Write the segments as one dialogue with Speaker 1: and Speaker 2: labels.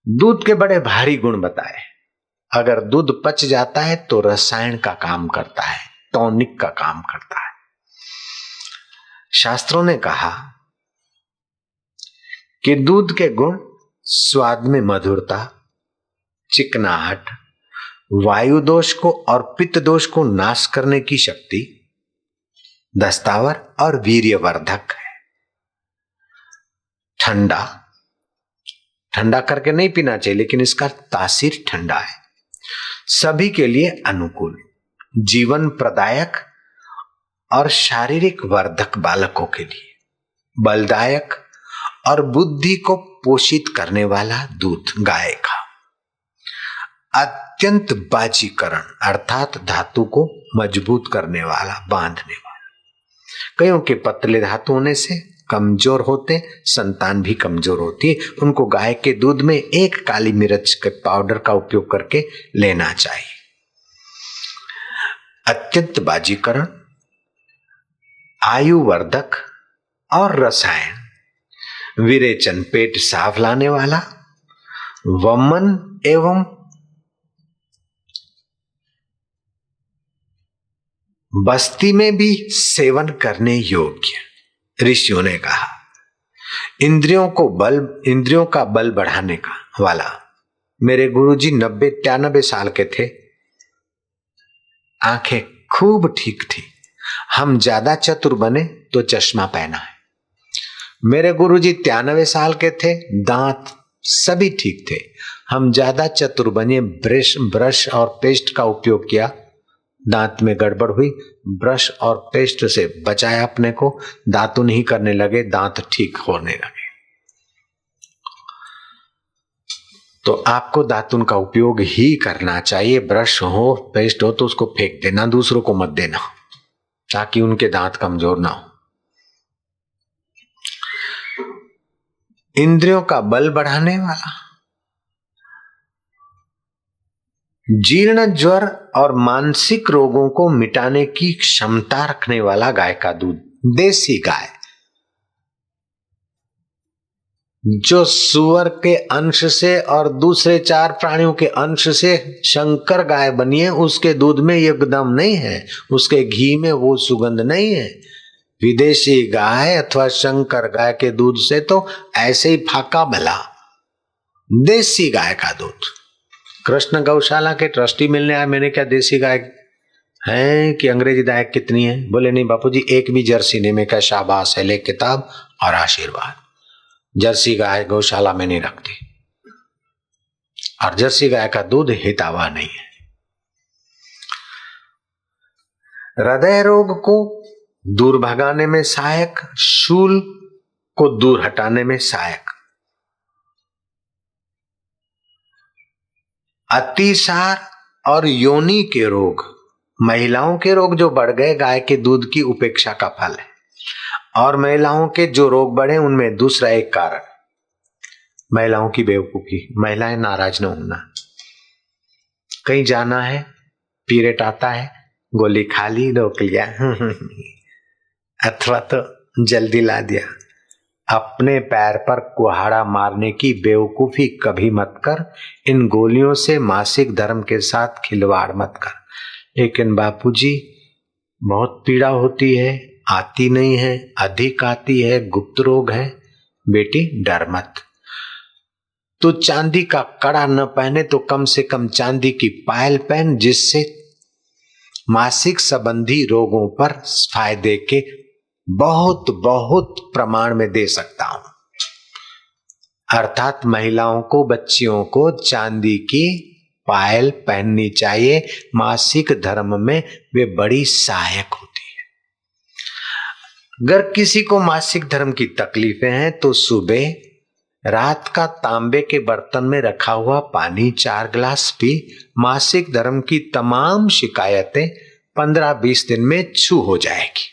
Speaker 1: दूध के बड़े भारी गुण बताए। अगर दूध पच जाता है तो रसायन का काम करता है, टॉनिक का काम करता है। शास्त्रों ने कहा कि दूध के गुण स्वाद में मधुरता, चिकनाहट, वायु दोष को और पित्त दोष को नाश करने की शक्ति, दस्तावर और वीर्यवर्धक है। ठंडा ठंडा करके नहीं पीना चाहिए, लेकिन इसका तासीर ठंडा है। सभी के लिए अनुकूल, जीवन प्रदायक और शारीरिक वर्धक, बालकों के लिए बलदायक और बुद्धि को पोषित करने वाला दूध गाय का। अत्यंत बाजीकरण अर्थात धातु को मजबूत करने वाला, बांधने वाला। कईयों के पतले धातु होने से कमजोर होते, संतान भी कमजोर होती है। उनको गाय के दूध में एक काली मिर्च के पाउडर का उपयोग करके लेना चाहिए। अत्यंत बाजीकरण, आयुवर्धक और रसायन, विरेचन पेट साफ लाने वाला, वमन एवं बस्ती में भी सेवन करने योग्य। ऋषियों ने कहा इंद्रियों का बल बढ़ाने का वाला। मेरे गुरुजी 90-93 साल के थे, आंखें खूब ठीक थी। हम ज्यादा चतुर बने तो चश्मा पहना है। मेरे गुरुजी 93 साल के थे, दांत सभी ठीक थे। हम ज्यादा चतुर बने, ब्रश और पेस्ट का उपयोग किया, दांत में गड़बड़ हुई, ब्रश और पेस्ट से बचाया अपने को, दातुन ही करने लगे, दांत ठीक होने लगे। तो आपको दातुन का उपयोग ही करना चाहिए। ब्रश हो, पेस्ट हो तो उसको फेंक देना, दूसरों को मत देना, ताकि उनके दांत कमजोर ना हो। इंद्रियों का बल बढ़ाने वाला, जीर्ण ज्वर और मानसिक रोगों को मिटाने की क्षमता रखने वाला गाय का दूध। देसी गाय जो सुअर के अंश से और दूसरे 4 प्राणियों के अंश से शंकर गाय बनी है, उसके दूध में ये दम नहीं है, उसके घी में वो सुगंध नहीं है। विदेशी गाय अथवा शंकर गाय के दूध से तो ऐसे ही फाका भला। देसी गाय का दूध। कृष्ण गौशाला के ट्रस्टी मिलने आए, मैंने क्या देसी गाय है कि अंग्रेजी गाय कितनी है? बोले नहीं बापूजी, एक भी जर्सी नहीं। मैं क्या शाबाश है, ले किताब और आशीर्वाद। जर्सी गाय गौशाला में नहीं रखती, और जर्सी गाय का दूध हितावा नहीं है। हृदय रोग को दूर भगाने में सहायक, शूल को दूर हटाने में सहायक, अतिसार और योनि के रोग, महिलाओं के रोग जो बढ़ गए गाय के दूध की उपेक्षा का फल है। और महिलाओं के जो रोग बढ़े उनमें दूसरा एक कारण महिलाओं की बेवकूफी। महिलाएं नाराज न होना, कहीं जाना है, पीरियड आता है, गोली खा ली, रोक लिया अथवा तो जल्दी ला दिया। अपने पैर पर कुहाड़ा मारने की बेवकूफी कभी मत कर। इन गोलियों से मासिक धर्म के साथ खिलवाड़ मत कर। लेकिन बापूजी बहुत पीड़ा होती है, आती नहीं है, अधिक आती है, गुप्त रोग है। बेटी डर मत। तू चांदी का कड़ा न पहने तो कम से कम चांदी की पायल पहन, जिससे मासिक संबंधी रोगों पर फायदे के बहुत बहुत प्रमाण में दे सकता हूं। अर्थात महिलाओं को, बच्चियों को चांदी की पायल पहननी चाहिए। मासिक धर्म में वे बड़ी सहायक होती है। अगर किसी को मासिक धर्म की तकलीफें हैं तो सुबह रात का तांबे के बर्तन में रखा हुआ पानी 4 गिलास पी। मासिक धर्म की तमाम शिकायतें 15-20 दिन में छू हो जाएगी।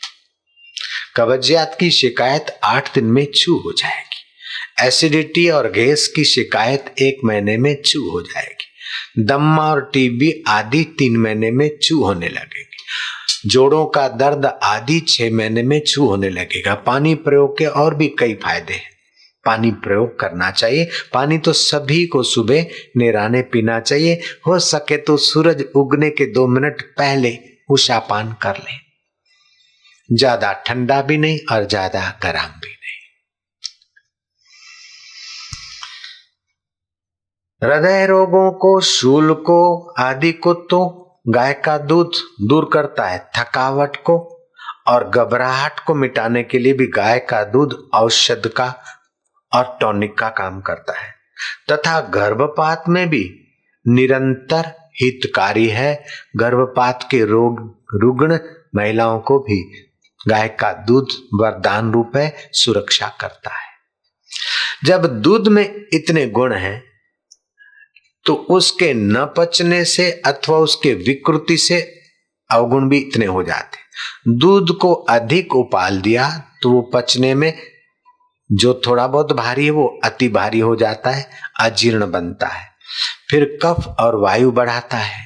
Speaker 1: कब्जियत की शिकायत 8 दिन में छू हो जाएगी। एसिडिटी और गैस की शिकायत 1 महीने में छू हो जाएगी। दमा और टीबी आदि 3 महीने में छू होने लगेगी। जोड़ों का दर्द आदि 6 महीने में छू होने लगेगा। पानी प्रयोग के और भी कई फायदे हैं। पानी प्रयोग करना चाहिए। पानी तो सभी को सुबह निराने पीना चाहिए। हो सके तो सूरज उगने के 2 मिनट पहले उषापान कर ले। ज्यादा ठंडा भी नहीं और ज्यादा गर्म भी नहीं। हृदय रोगों को, शूल को आदि को तो गाय का दूध दूर करता है। थकावट को और घबराहट को मिटाने के लिए भी गाय का दूध औषध का और टॉनिक का काम करता है तथा गर्भपात में भी निरंतर हितकारी है। गर्भपात के रुग्ण महिलाओं को भी गाय का दूध वरदान रूप है, सुरक्षा करता है। जब दूध में इतने गुण हैं तो उसके न पचने से अथवा उसके विकृति से अवगुण भी इतने हो जाते। दूध को अधिक उबाल दिया तो वो पचने में जो थोड़ा बहुत भारी है वो अति भारी हो जाता है, अजीर्ण बनता है, फिर कफ और वायु बढ़ाता है,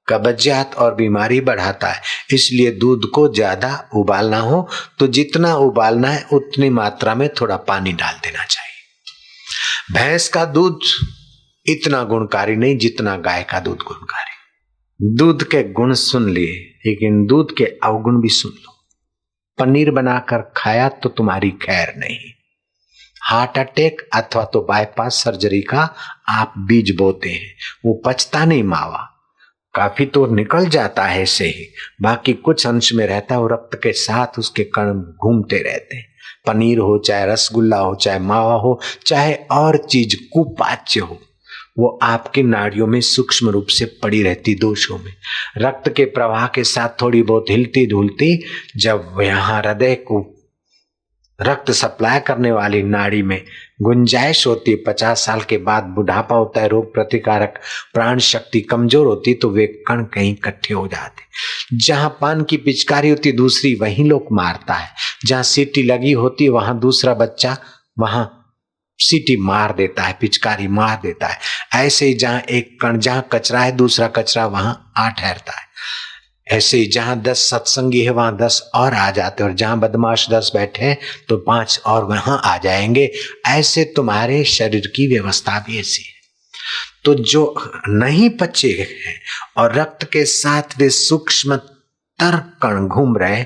Speaker 1: कब्जियत और बीमारी बढ़ाता है। इसलिए दूध को ज्यादा उबालना हो तो जितना उबालना है उतनी मात्रा में थोड़ा पानी डाल देना चाहिए। भैंस का दूध इतना गुणकारी नहीं जितना गाय का दूध गुणकारी। दूध के गुण सुन लिए लेकिन दूध के अवगुण भी सुन लो। पनीर बनाकर खाया तो तुम्हारी खैर नहीं। हार्ट अटैक अथवा तो बाईपास सर्जरी का आप बीज बोते हैं, वो पचता नहीं मावा, काफी तो निकल जाता है ऐसे ही, बाकी कुछ अंश में रहता है, वो रक्त के साथ उसके कण घूमते रहते हैं। पनीर हो, चाहे रसगुल्ला हो, चाहे मावा हो, चाहे और चीज कुपाच्य हो, वो आपकी नाड़ियों में सूक्ष्म रूप से पड़ी रहती, दोषों में रक्त के प्रवाह के साथ थोड़ी बहुत हिलती धुलती। जब यहाँ हृदय को रक्त सप्लाई करने वाली नाड़ी में गुंजाइश होती, 50 साल के बाद बुढ़ापा होता है, रोग प्रतिकारक प्राण शक्ति कमजोर होती, तो वे कण कहीं इकट्ठे हो जाते। जहां पान की पिचकारी होती दूसरी वहीं लोग मारता है, जहां सीटी लगी होती वहां दूसरा बच्चा वहां सीटी मार देता है, पिचकारी मार देता है। ऐसे ही जहां एक कण, जहां कचरा है दूसरा कचरा वहां आ ठहरता है। ऐसे ही जहां 10 सत्संगी है वहां 10 और आ जाते हैं, और जहां बदमाश 10 बैठे हैं तो 5 और वहां आ जाएंगे। ऐसे तुम्हारे शरीर की व्यवस्था भी ऐसी है। तो जो नहीं पचे हैं और रक्त के साथ वे सूक्ष्म तर कण घूम रहे,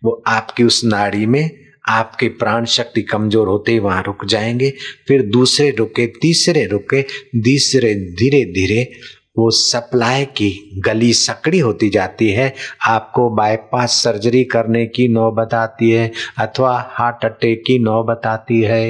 Speaker 1: वो आपकी उस नाड़ी में आपके प्राण शक्ति कमजोर होते ही वहां रुक जाएंगे। फिर दूसरे रुके, तीसरे रुके, तीसरे, धीरे धीरे वो सप्लाई की गली सकड़ी होती जाती है। आपको बाईपास सर्जरी करने की नौबत आती है अथवा हार्ट अटैक की नौबत आती है।